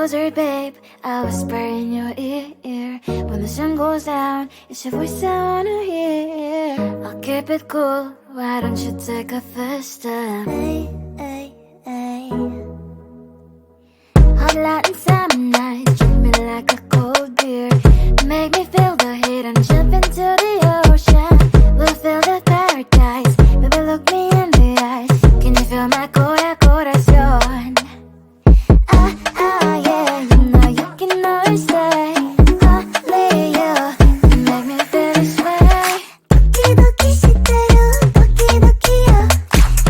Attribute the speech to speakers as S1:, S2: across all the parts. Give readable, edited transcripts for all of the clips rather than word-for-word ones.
S1: closer, babe, I'll whisper in your ear. When the sun goes down, it's your voice I wanna hear. I'll keep it cool, why don't you take a first step? Hey, hey, hey. Hot Latin summer nights, treat me like a cold beer. Make me feel the heat and jump into the ocean. We'll feel the paradise, baby, look me in the eyes. Can you feel my corazón? Yeah, you know you can always stay. Only you can make me feel this way. 도끼도끼 시대로 도끼도끼야.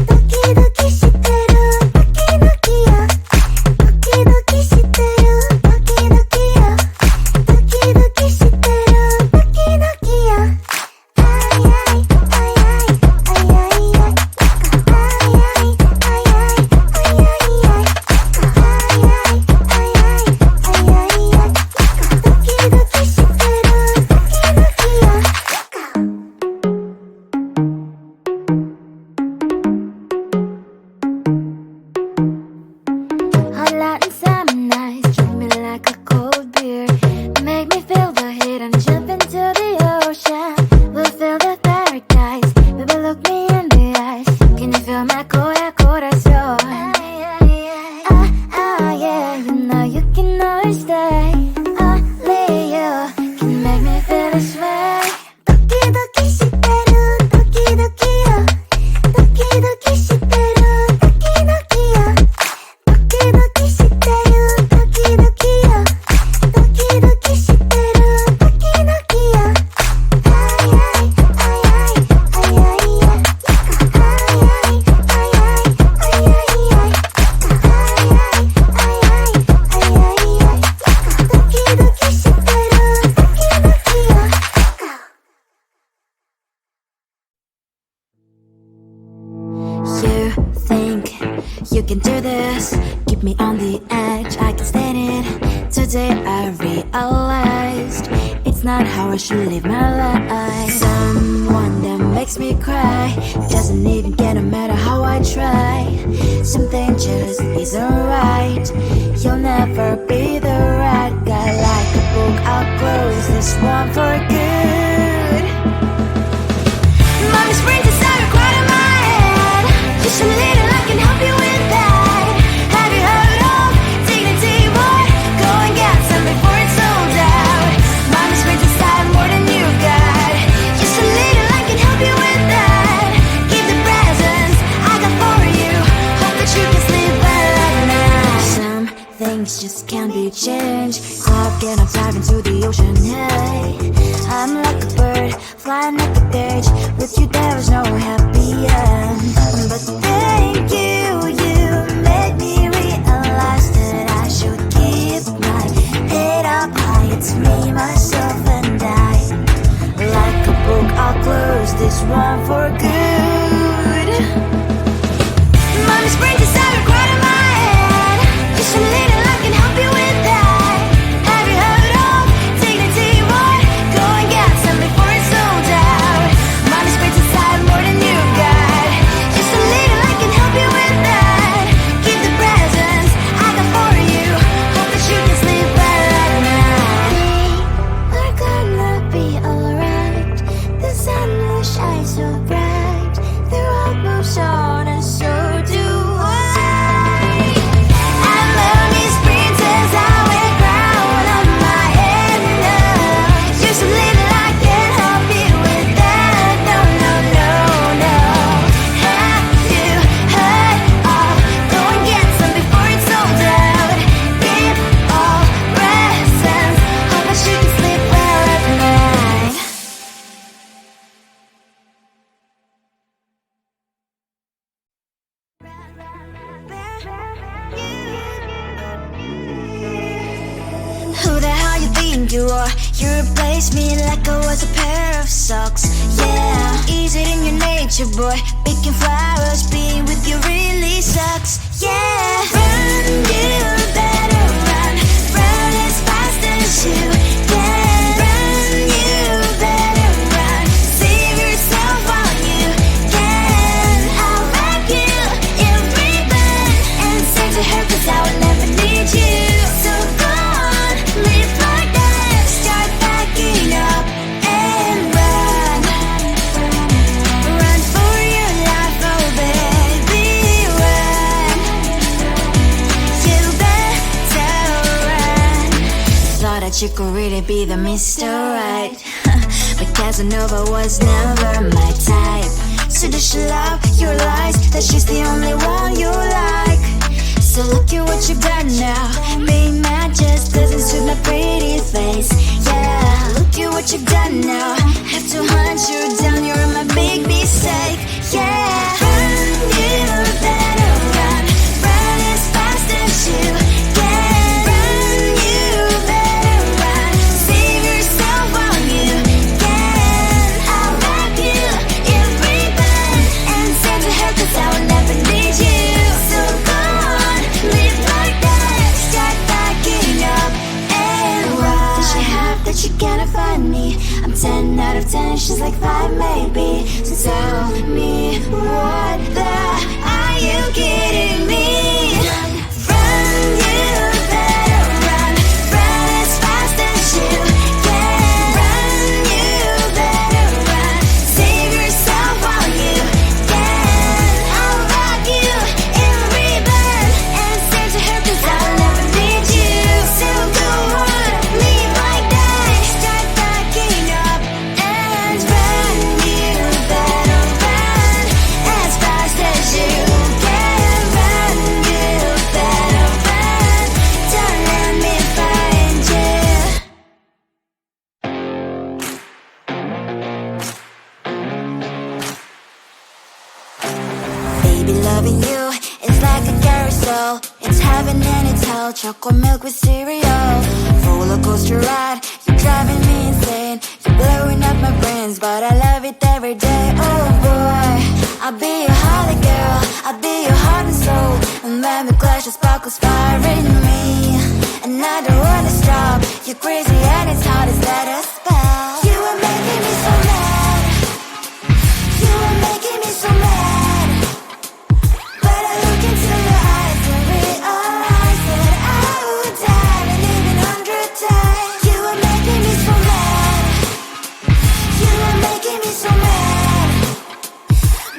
S1: 도끼도끼 시대로 도끼도끼야. 도끼도끼 시대로 도끼도끼야. 도끼도끼 시대로 도끼도끼야. 아이아이 아이아이 아이아이 아이아이 You can do this, keep me on the edge, I can stand it. Today I realized it's not how I should live my life. Someone that makes me cry doesn't even get no matter how I try. Something just isn't right. You'll never be the right guy. Like a book, I'll close this one for good. Mommy's brains inside are quite in my head. Just a little I can help you with. Just can't be changed. How can I dive into the ocean? Hey, I'm like a bird, flying like a cage. With you there was no happy end. But thank you, you made me realize that I should keep my head up high. It's me, myself and I. Like a book, I'll close this one for good. Mommy's brains inside are quite in my head. Just a little you are. You replaced me like I was a pair of socks. Yeah, is it in your nature, boy? Picking flowers, being with you really sucks. Yeah, run, you better run. Run as fast as you can. Run, you better run. Save yourself while you can. I'll wrap you in ribbon and send to her 'cause I will never need you. So to be the Mr. Right. But Casanova was never my type. So does she love your lies, that she's the only one you like? So look at what you've done now. Being mad just doesn't suit my pretty face. Yeah, look at what you've done now. Have to hunt you down, you're my big mistake. Yeah, run, you better run. Run as fast as you can. Run, you better run. Save yourself while you can. I'll wrap you in ribbon and send to her, 'cause I will never need you. So go on, live like that. Start backing up and run. Does she have that she cannot find me? I'm 10 out of 10, she's like 5 maybe. So tell me, what the are you kidding me? Run, you better run. Run as fast as you can. Run, you better run. Save yourself while you can. I'll wrap you in ribbon and send to her, 'cause I'll never need you. So go on, live like that. Start backing up and run. You better run as fast as you can. Run, you better run. Don't let me find you. Baby, loving you is like a carousel. It's heaven and it's hell. Chocolate milk with cereal. Roller coaster ride. You're driving me insane. You're blowing up my brains, but I love it every day. Oh boy, I'll be your holly girl. I'll be your heart and soul. And when we clash, the sparkles fire in me. And I don't wanna stop. You're crazy and it's hard as let a spell. You are making me so mad. You are making me so mad. But I look into your eyes and realize that I would die and even 100 times. You are making me so mad. You are making me so mad.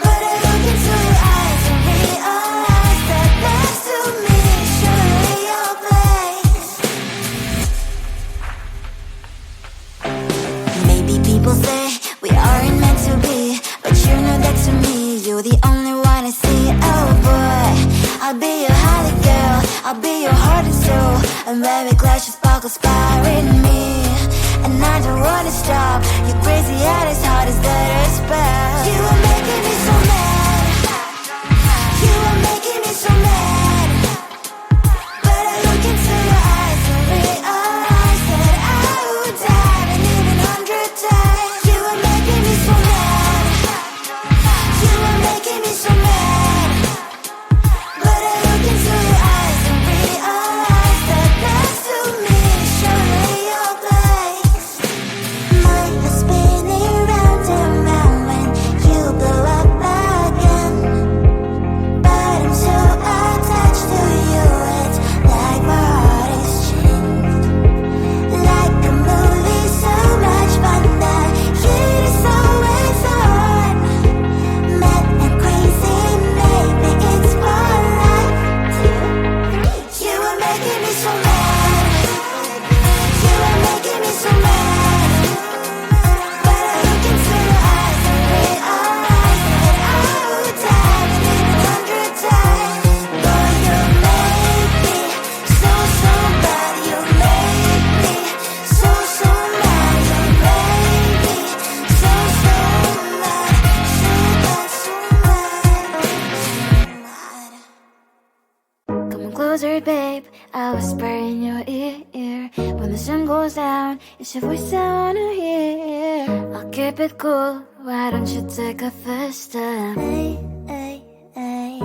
S1: But I look into your eyes and realize that next to me is surely your place. Maybe people say we aren't meant to be, but you know that to me, you're the only one I see. Oh boy, I'll be your holly girl. I'll be your heart and soul. And when we clash, the sparkles fire in me. And I don't wanna stop. You're crazy and as hard as that a spell. You are making me so mad. You are making me so mad. But I look into your eyes and realize that I would die and even 100 times. You are making me so mad. You are making me so mad. But I look into your eyes and realize that next to me is surely your place. My heart spinning round and round when you blow up again. But I'm so attached to you, it's like my heart is chained. Like a movie, so much fun that it is always on. Mad and crazy, maybe it's for life. You are making me so mad. You are making me so mad. But I look into your eyes and realize that I would die and even 100 times. Boy, you make me so, so bad. You make me so, so mad. You make me so, so mad. So bad, so mad, so mad. Come closer, babe. I'll whisper in your ear. When the sun goes down, it's your voice I wanna hear. I'll keep it cool. Why don't you take a first step? Hey, hey, hey.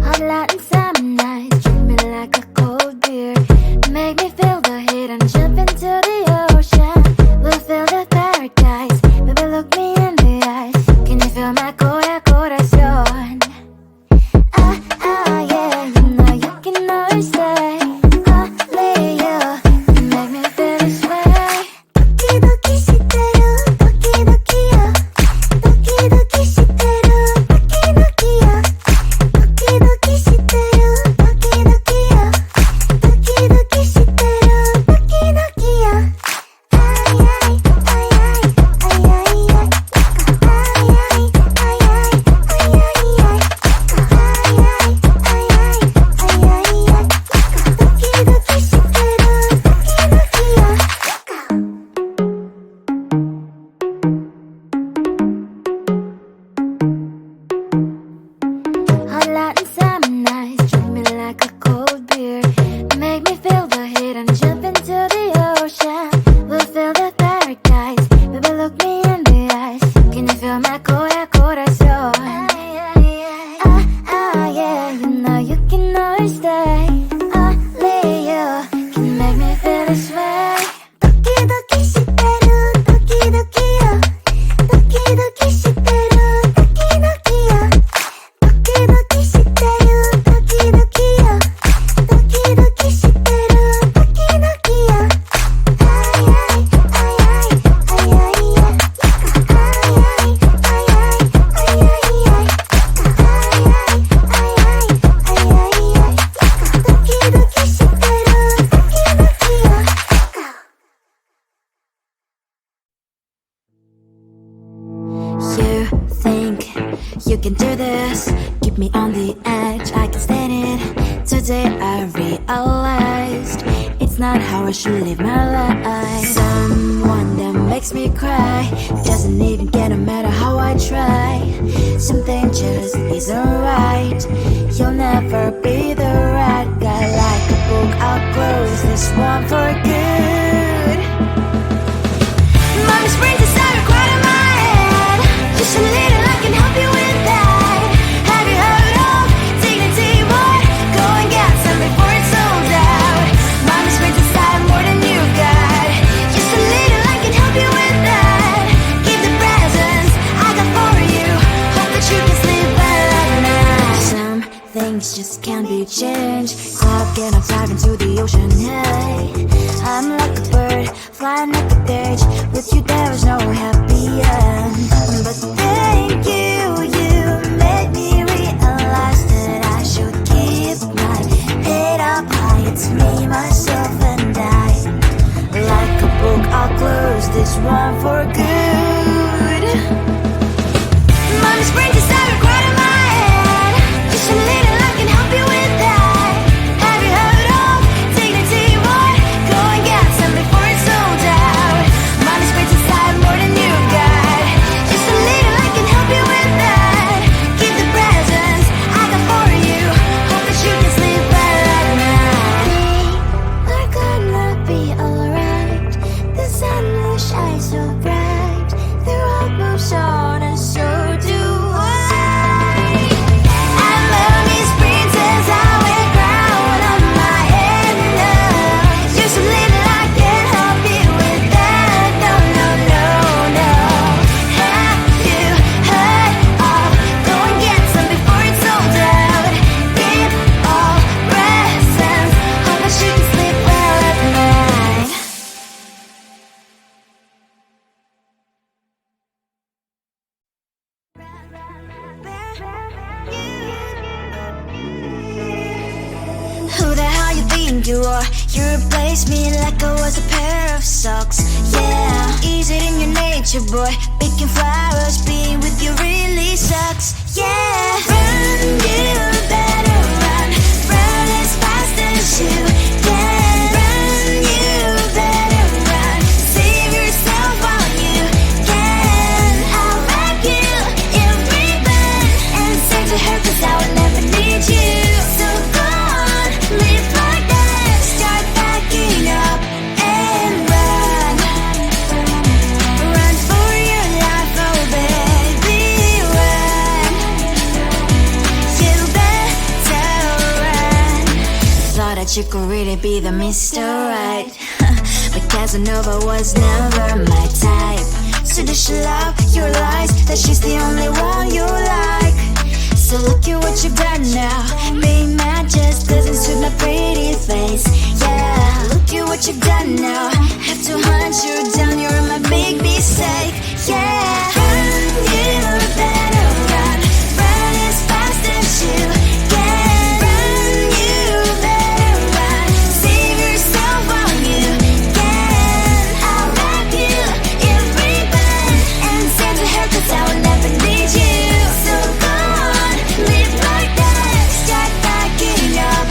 S1: Hot Latin summer nights, treat me like a cold beer. Make me feel the heat and jump into the ocean. We'll feel the paradise. Baby, look me in the eyes. Can you feel my corazón? Yeah, you know you can always say only you can make me feel this way. Doki doki shiteru, doki doki yo. Doki doki shiteru. You can do this, keep me on the edge, I can stand it. Today I realized it's not how I should live my life. Someone that makes me cry doesn't even get no matter how I try. Something just isn't right. You'll never be the right guy. Like a book, I'll close this one for good. Mommy's brains inside are quite in my head. Just a little, I can help you with that. Have you heard of dignity, boy? Go and get some before it's sold out. Mommy's brains inside more than you got. Just a little, I can help you with that. Keep the presents I got for you. Hope that you can sleep well at night. Some things just can't be changed. Clock and I'm diving to the ocean, hey. I'm like a bird, flying like a cage. With you there was no happy end. But thank you, you made me realize that I should keep my head up high. It's me, myself and I. Like a book, I'll close this one for good. Mommy's brains inside are quite in my head. Just a little, I can help you with that. Have you heard of dignity, boy? Go and get some before it's sold out. Mommy's brains inside more than you got. Just a little, I can help you with that. Keep the presents I got for you. Hope that you can sleep well at night. We're gonna be alright. The sun will shine so bright. The road moves on and so do I. I love these princess, I wear crown on my head now. Just a little, I can help you with that. No, no, no, no. Have you heard of? Go and get some before it's sold out. Give all presents. Hope that you can sleep well at night. Who the hell you think you are? You replaced me like I was a pair of socks. Yeah, is it in your nature, boy? Picking flowers, being with you really sucks. Yeah, run, you better run. Run as fast as you can. Run, you better run. Save yourself while you can. I'll wrap you in ribbon and send to her 'cause I will never need you. So go on, live like that. Start backing up and run. Run for your life, oh baby, run. You better run. Thought that you could really be the Mr. Right. But Casanova was never my type. So does she love your lies? That she's the only one you like. So look at what you've done now. Being mad just doesn't suit my pretty face. Yeah, look at what you've done now. Have to hunt you down, you're my big mistake. Yeah, run, you better run. Run as fast as you can. Run, you better run. Save yourself while you can. I'll wrap you in ribbon and send to her 'cause I will never need you. So go on, live like that. Start backing up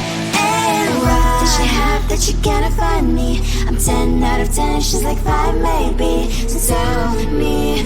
S1: and run. What does she have that you cannot find me? I'm 10 out of 10, she's like 5 maybe. So tell me